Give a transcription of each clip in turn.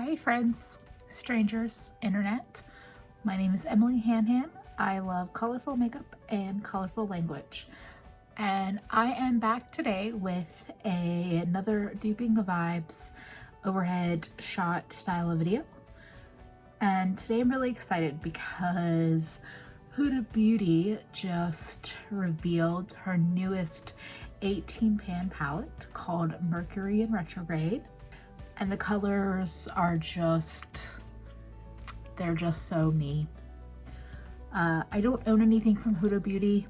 Hi friends, strangers, internet. My name is Emily Hanhan. I love colorful makeup and colorful language. And I am back today with another Duping the Vibes overhead shot style of video. And today I'm really excited because Huda Beauty just revealed her newest 18 pan palette called Mercury Retrograde. And the colors are they're just so me. I don't own anything from Huda Beauty.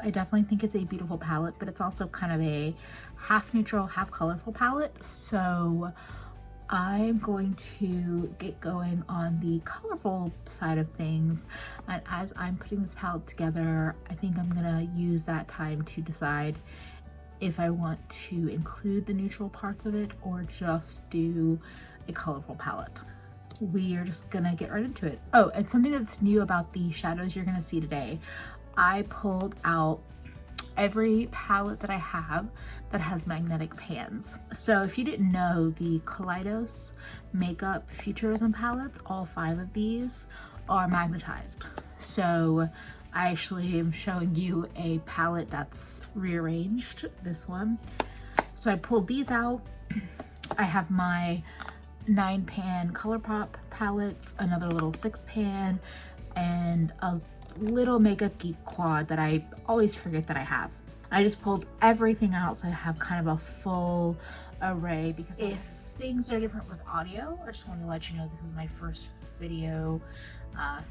I definitely think it's a beautiful palette, but it's also kind of a half neutral, half colorful palette. So I'm going to get going on the colorful side of things. And as I'm putting this palette together, I think I'm gonna use that time to decide if I want to include the neutral parts of it or just do a colorful palette. We are just gonna get right into it. Oh, and something that's new about the shadows you're gonna see today, I pulled out every palette that I have that has magnetic pans. So if you didn't know, the Kaleidos Makeup Futurism palettes, all 5 of these are magnetized. So I actually am showing you a palette that's rearranged, this one. So I pulled these out. I have my 9 pan ColourPop palettes, another little 6 pan, and a little Makeup Geek quad that I always forget that I have. I just pulled everything out so I have kind of a full array, because if things are different with audio, I just want to let you know this is my first video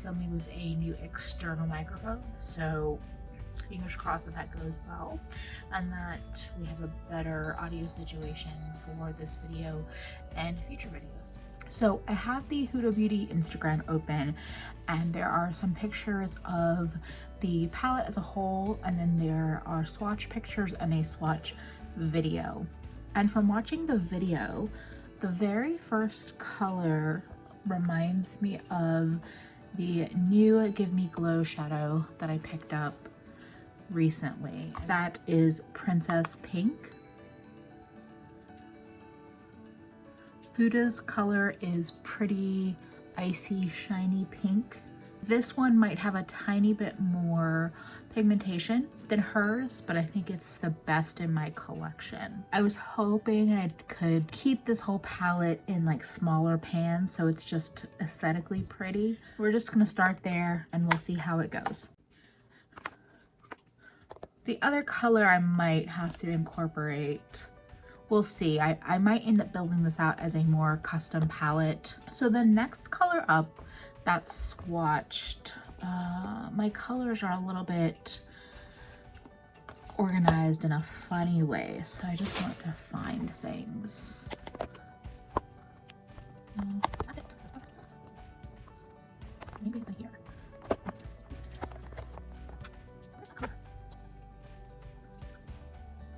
filming with a new external microphone, so fingers crossed that goes well and that we have a better audio situation for this video and future videos. So I have the Huda Beauty Instagram open, and there are some pictures of the palette as a whole, and then there are swatch pictures and a swatch video. And from watching the video, the very first color reminds me of the new Give Me Glow shadow that I picked up recently. That is Princess Pink. Huda's color is pretty icy, shiny pink. This one might have a tiny bit more pigmentation than hers, but I think it's the best in my collection. I was hoping I could keep this whole palette in like smaller pans so it's just aesthetically pretty. We're just gonna start there and we'll see how it goes. The other color I might have to incorporate, we'll see. I might end up building this out as a more custom palette. So the next color up that's swatched, my colors are a little bit organized in a funny way, so I just want to find things. Maybe it's in here. Where's the color?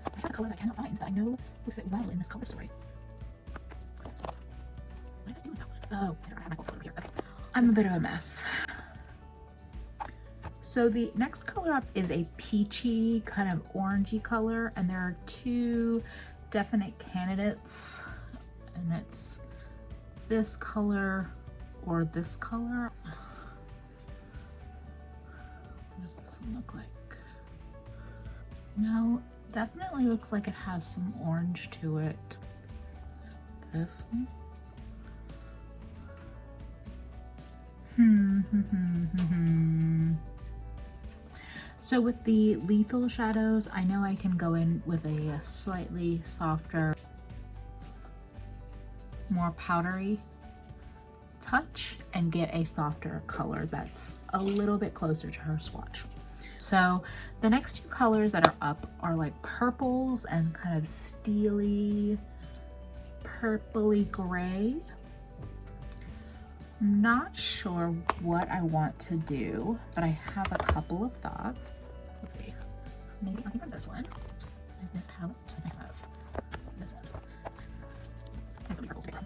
I have a color that I cannot find that I know would fit well in this color story. What did I do with that one? Oh, I have my whole color here. Okay. I'm a bit of a mess. So the next color up is a peachy, kind of orangey color, and there are 2 definite candidates, and it's this color or this color. What does this one look like? No, definitely looks like it has some orange to it. Is it this one? So with the lethal shadows, I know I can go in with a slightly softer, more powdery touch and get a softer color that's a little bit closer to her swatch. So the next 2 colors that are up are like purples and kind of steely, purpley gray. Not sure what I want to do, but I have a couple of thoughts. Let's see, maybe something from this one. And this palette, I have this one. Has some purple to pick from.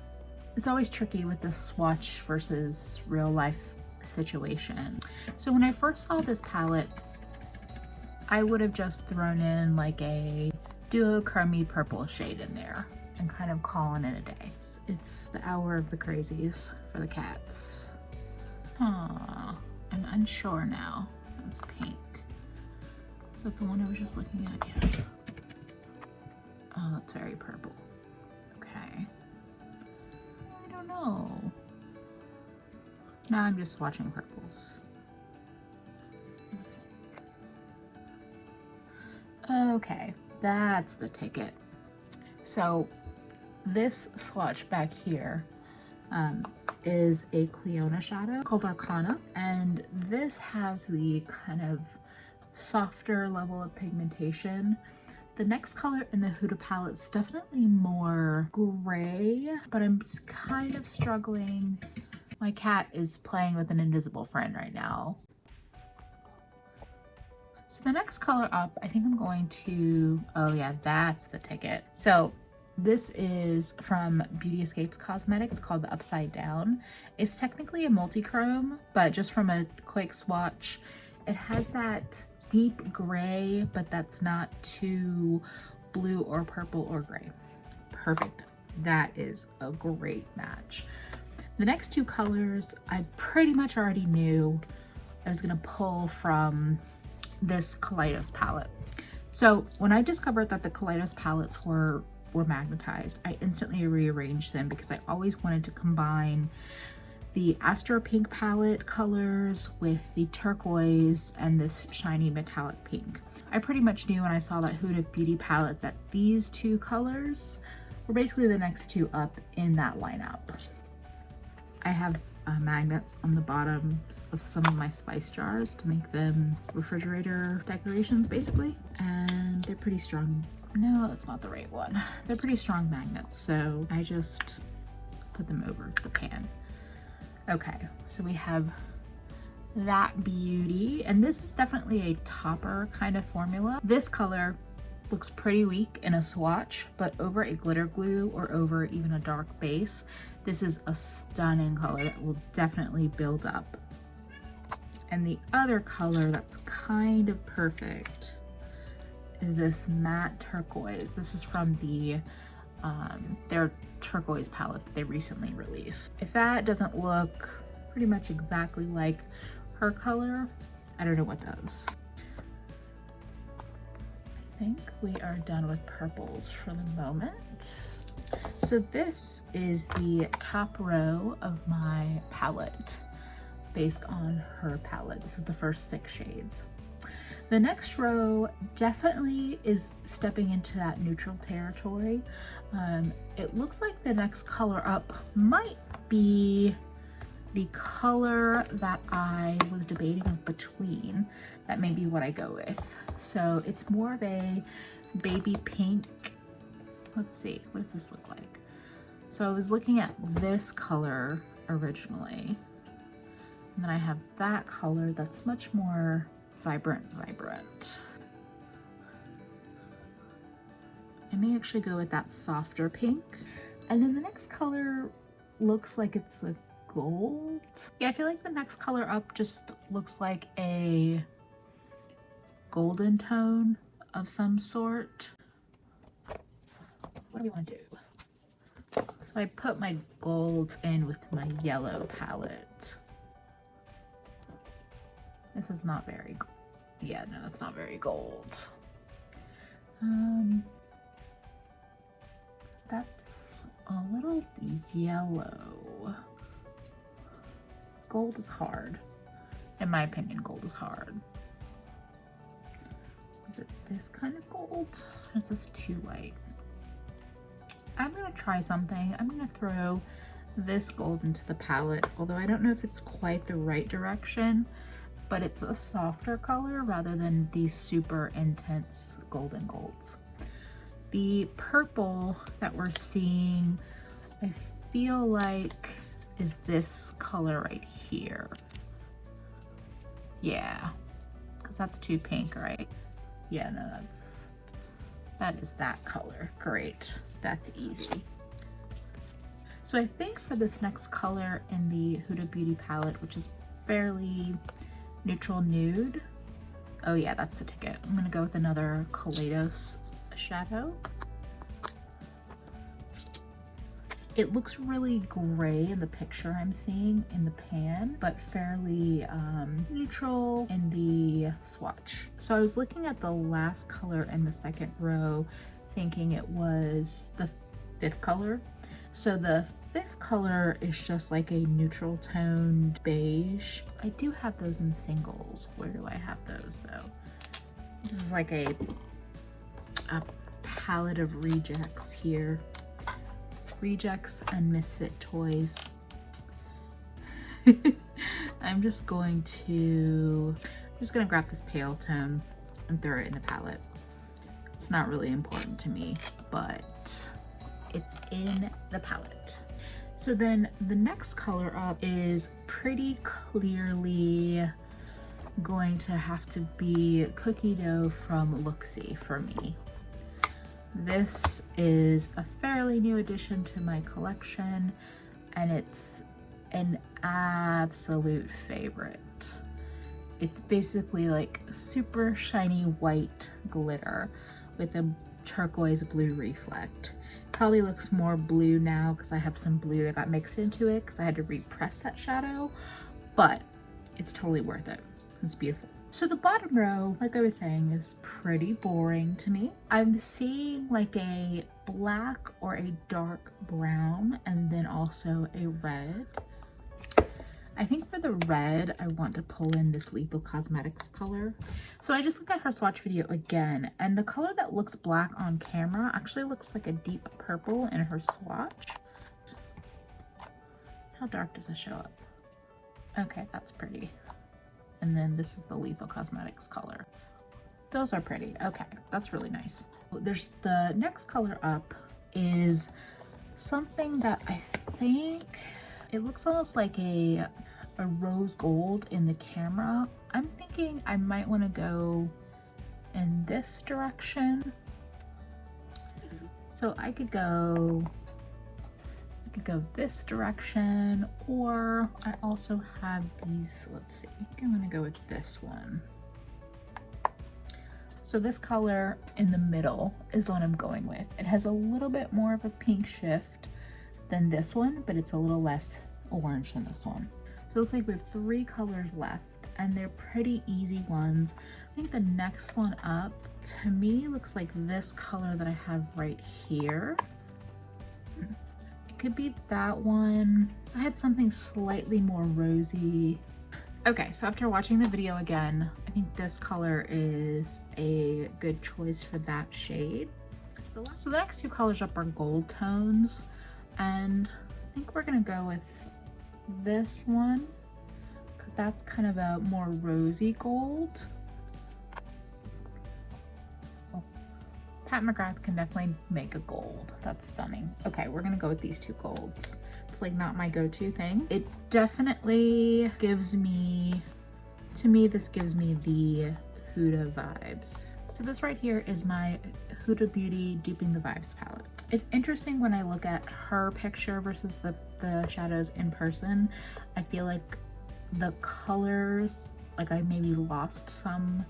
It's always tricky with the swatch versus real life situation. So when I first saw this palette, I would have just thrown in like a duochrome purple shade in there. and kind of calling it a day. It's the hour of the crazies for the cats. I'm unsure now. That's pink. Is that the one I was just looking at? Yeah. Oh, it's very purple. Okay. I don't know. Now I'm just watching purples. Okay, that's the ticket. So this swatch back here is a Cleona shadow called Arcana, and this has the kind of softer level of pigmentation. The next color in the Huda palette is definitely more gray, but I'm kind of struggling. My cat is playing with an invisible friend right now. So the next color up, I think I'm going to, oh yeah, that's the ticket. So this is from Beauty Escapes Cosmetics called the Upside Down. It's technically a multi-chrome, but just from a quick swatch, it has that deep gray, but that's not too blue or purple or gray. Perfect. That is a great match. The next two colors, I pretty much already knew I was gonna pull from this Kaleidos palette. So when I discovered that the Kaleidos palettes were magnetized, I instantly rearranged them because I always wanted to combine the Astro Pink palette colors with the turquoise and this shiny metallic pink. I pretty much knew when I saw that Huda Beauty palette that these two colors were basically the next two up in that lineup. I have magnets on the bottoms of some of my spice jars to make them refrigerator decorations basically, and they're pretty strong. No, that's not the right one. They're pretty strong magnets, so I just put them over the pan. Okay, so we have that beauty, and this is definitely a topper kind of formula. This color looks pretty weak in a swatch, but over a glitter glue or over even a dark base, this is a stunning color that will definitely build up. And the other color that's kind of perfect is this matte turquoise. This is from the their turquoise palette that they recently released. If that doesn't look pretty much exactly like her color, I don't know what does. I think we are done with purples for the moment. So this is the top row of my palette based on her palette. This is the first 6 shades. The next row definitely is stepping into that neutral territory. It looks like the next color up might be the color that I was debating between. That may be what I go with. So it's more of a baby pink. Let's see, what does this look like? So I was looking at this color originally, and then I have that color that's much more vibrant. I may actually go with that softer pink. And then the next color looks like it's a gold. Yeah, I feel like the next color up just looks like a golden tone of some sort. What do we want to do? So I put my golds in with my yellow palette. This is not very, yeah, no, it's not very gold. That's a little yellow. Gold is hard. In my opinion, gold is hard. Is it this kind of gold? Or is this too light? I'm gonna try something. I'm gonna throw this gold into the palette, although I don't know if it's quite the right direction, but it's a softer color rather than these super intense golden golds. The purple that we're seeing, I feel like is this color right here. Yeah, because that's too pink, right? Yeah, no, that is that color. Great, that's easy. So I think for this next color in the Huda Beauty palette, which is fairly neutral nude, oh yeah, that's the ticket. I'm gonna go with another Kaleidos shadow. It looks really gray in the picture I'm seeing in the pan, but fairly neutral in the swatch. So I was looking at the last color in the second row, thinking it was the fifth color. So the fifth color is just like a neutral toned beige. I do have those in singles. Where do I have those though? This is like a palette of rejects here. Rejects and misfit toys. I'm just gonna grab this pale tone and throw it in the palette. It's not really important to me, but it's in the palette. So then the next color up is pretty clearly going to have to be Cookie Dough from Looksy for me. This is a fairly new addition to my collection, and it's an absolute favorite. It's basically like super shiny white glitter with a turquoise blue reflect. Probably looks more blue now because I have some blue that got mixed into it because I had to repress that shadow, but it's totally worth it. It's beautiful. So the bottom row, like I was saying, is pretty boring to me. I'm seeing like a black or a dark brown and then also a red. I think for the red, I want to pull in this Lethal Cosmetics color. So I just looked at her swatch video again, and the color that looks black on camera actually looks like a deep purple in her swatch. How dark does it show up? Okay, that's pretty. And then this is the Lethal Cosmetics color. Those are pretty. Okay, that's really nice. There's the next color up is something that I think it looks almost like a rose gold in the camera. I'm thinking I might want to go in this direction. So I could go this direction, or I also have these, let's see, I think I'm gonna go with this one. So this color in the middle is what I'm going with. It has a little bit more of a pink shift than this one, but it's a little less orange than this one. So it looks like we have 3 colors left, and they're pretty easy ones. I think the next one up, to me, looks like this color that I have right here. It could be that one. I had something slightly more rosy. Okay, so after watching the video again, I think this color is a good choice for that shade. So the next 2 colors up are gold tones, and I think we're gonna go with this one because that's kind of a more rosy gold. Oh, Pat McGrath can definitely make a gold. That's stunning. Okay, we're gonna go with these 2 golds. It's like not my go-to thing. It definitely gives me, to me, this gives me the Huda vibes. So this right here is my Huda Beauty Duping the Vibes palette. It's interesting when I look at her picture versus the shadows in person. I feel like the colors, like I maybe lost some.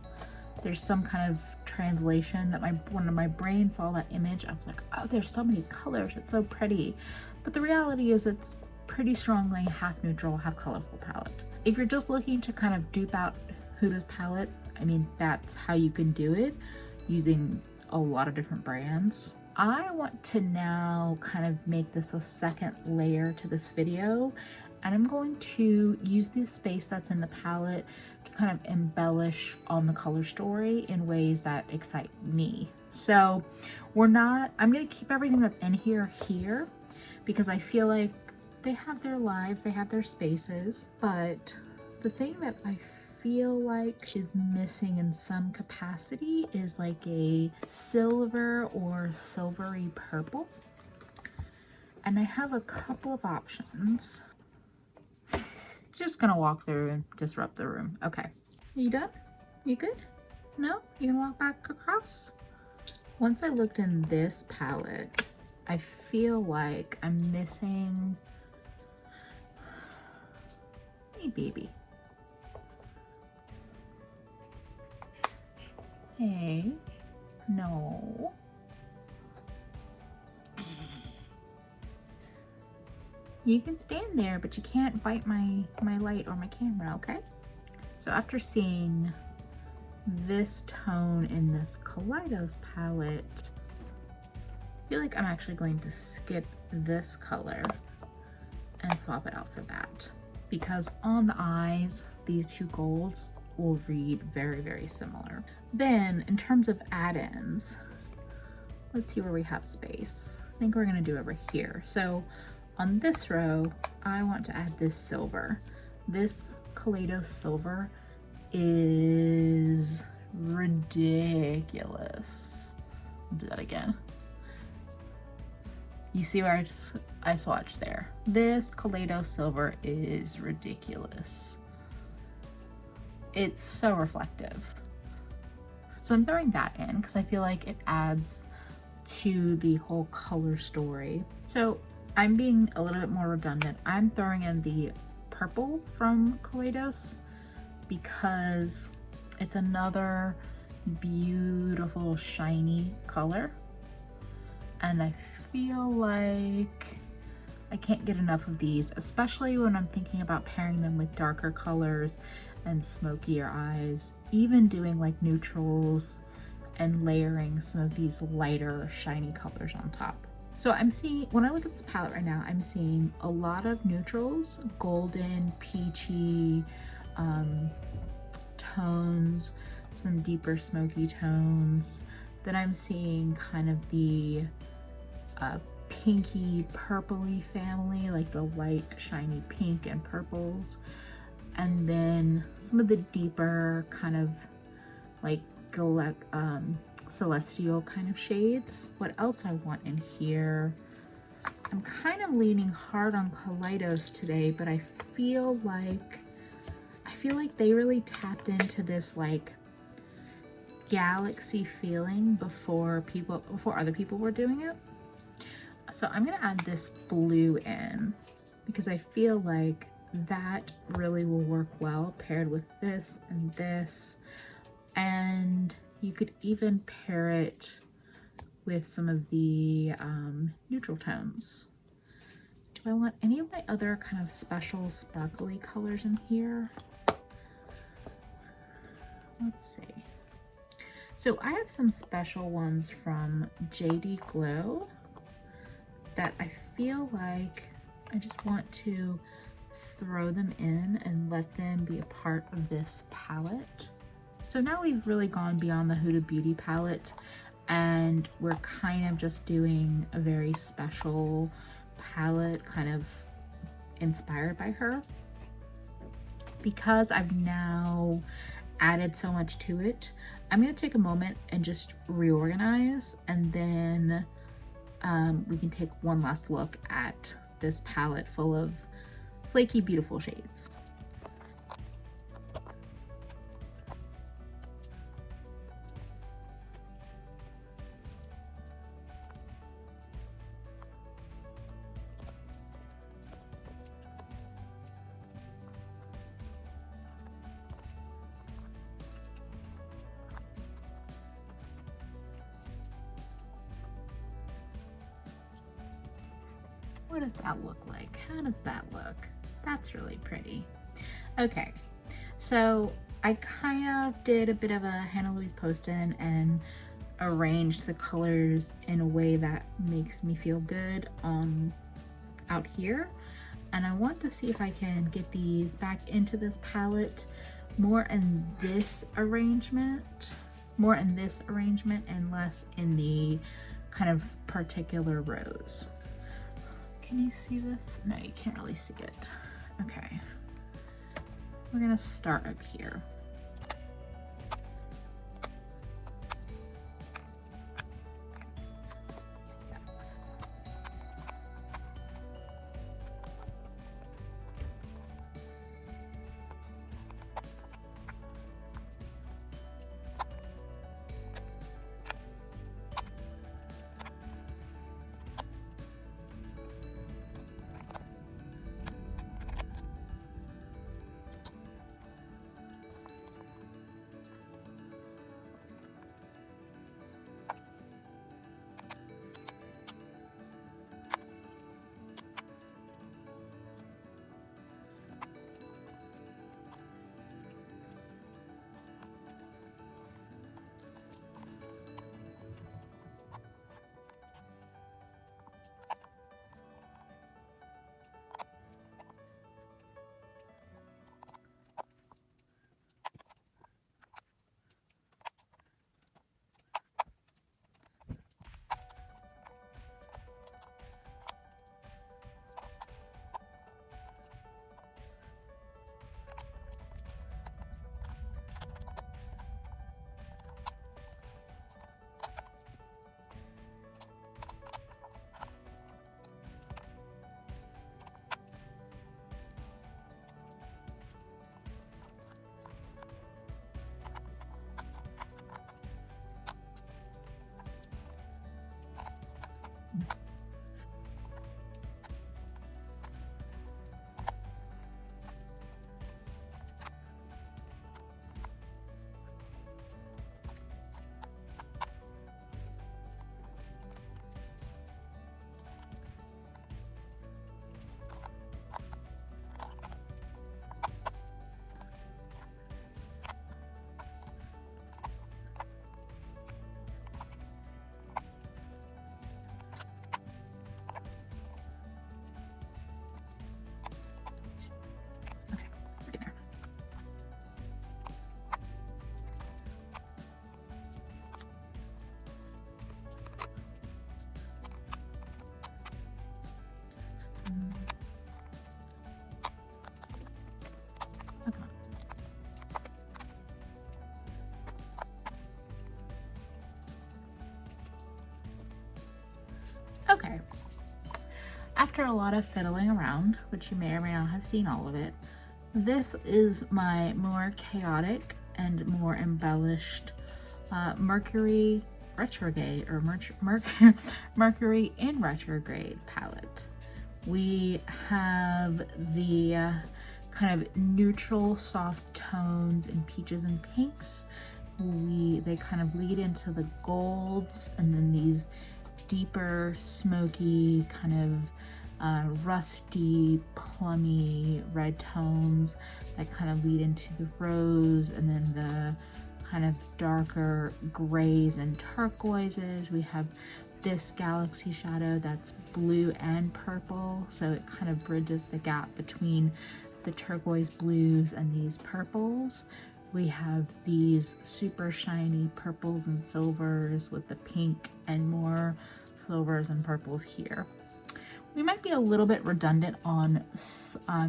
There's some kind of translation that when my brain saw that image, I was like, oh, there's so many colors. It's so pretty. But the reality is it's pretty strongly half neutral, half colorful palette. If you're just looking to kind of dupe out Huda's palette, I mean, that's how you can do it using a lot of different brands. I want to now kind of make this a second layer to this video, and I'm going to use the space that's in the palette to kind of embellish on the color story in ways that excite me. So I'm going to keep everything that's in here because I feel like they have their lives, they have their spaces, but the thing that I feel like is missing in some capacity is like a silver or silvery purple. And I have a couple of options. Just gonna walk through and disrupt the room. Okay, you done? You good? No? You gonna walk back across? Once I looked in this palette, I feel like I'm missing, hey baby. Hey, no. You can stand there, but you can't bite my light or my camera, okay? So after seeing this tone in this Kaleidos palette, I feel like I'm actually going to skip this color and swap it out for that, because on the eyes, these two golds will read very, very similar. Then in terms of add-ins, let's see where we have space. I think we're gonna do over here. So on this row, I want to add this silver. This Kaleidos silver is ridiculous. I'll do that again. You see where I swatched there. This Kaleidos silver is ridiculous. It's so reflective. So I'm throwing that in because I feel like it adds to the whole color story. So I'm being a little bit more redundant. I'm throwing in the purple from Kaleidos because it's another beautiful shiny color, and I feel like I can't get enough of these, especially when I'm thinking about pairing them with darker colors and smokier eyes, even doing like neutrals and layering some of these lighter shiny colors on top. So I'm seeing, when I look at this palette right now, I'm seeing a lot of neutrals, golden, peachy tones, some deeper smoky tones. Then I'm seeing kind of the pinky purpley family, like the light shiny pink and purples. And then some of the deeper kind of like celestial kind of shades. What else I want in here? I'm kind of leaning hard on Kaleidos today, but I feel like they really tapped into this like galaxy feeling before other people were doing it. So I'm gonna add this blue in because I feel like that really will work well paired with this and this. And you could even pair it with some of the neutral tones. Do I want any of my other kind of special sparkly colors in here? Let's see. So I have some special ones from JD Glow that I feel like I just want to throw them in and let them be a part of this palette. So now we've really gone beyond the Huda Beauty palette and we're kind of just doing a very special palette kind of inspired by her. Because I've now added so much to it, I'm going to take a moment and just reorganize, and then we can take one last look at this palette full of flaky, beautiful shades. What does that look like? How does that look? That's really pretty. Okay, so I kind of did a bit of a Hannah Louise post-in and arranged the colors in a way that makes me feel good out here. And I want to see if I can get these back into this palette more in this arrangement, and less in the kind of particular rows. Can you see this? No, you can't really see it. Okay. We're gonna start up here. After a lot of fiddling around, which you may or may not have seen all of it, this is my more chaotic and more embellished Mercury Retrograde, or Mercury in Retrograde palette. We have the kind of neutral soft tones in peaches and pinks. They kind of lead into the golds, and then these deeper smoky kind of rusty plummy red tones that kind of lead into the rose, and then the kind of darker grays and turquoises. We have this galaxy shadow that's blue and purple, so it kind of bridges the gap between the turquoise blues and these purples. We have these super shiny purples and silvers with the pink and more silvers and purples here. We might be a little bit redundant on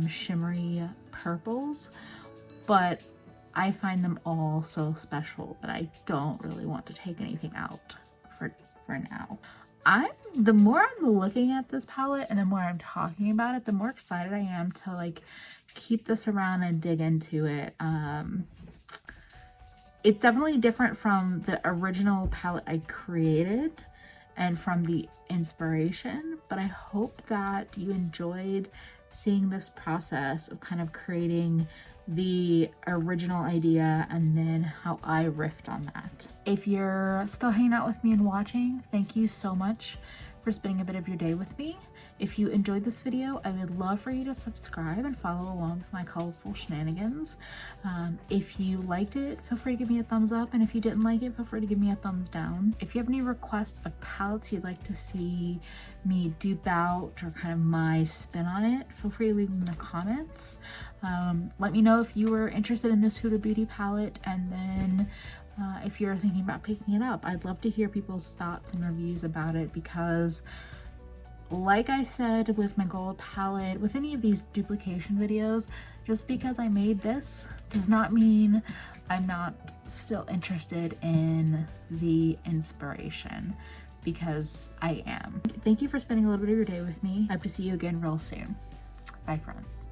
shimmery purples, but I find them all so special that I don't really want to take anything out for now. The more I'm looking at this palette and the more I'm talking about it, the more excited I am to like keep this around and dig into it. It's definitely different from the original palette I created and from the inspiration, but I hope that you enjoyed seeing this process of kind of creating the original idea and then how I riffed on that. If you're still hanging out with me and watching, thank you so much for spending a bit of your day with me. If you enjoyed this video, I would love for you to subscribe and follow along with my colorful shenanigans. If you liked it, feel free to give me a thumbs up, and if you didn't like it, feel free to give me a thumbs down. If you have any requests of palettes you'd like to see me dupe out or kind of my spin on it, feel free to leave them in the comments. Let me know if you were interested in this Huda Beauty palette, and then if you're thinking about picking it up. I'd love to hear people's thoughts and reviews about it, because like I said with my gold palette, with any of these duplication videos, just because I made this does not mean I'm not still interested in the inspiration, because I am. Thank you for spending a little bit of your day with me. I hope to see you again real soon. Bye, friends.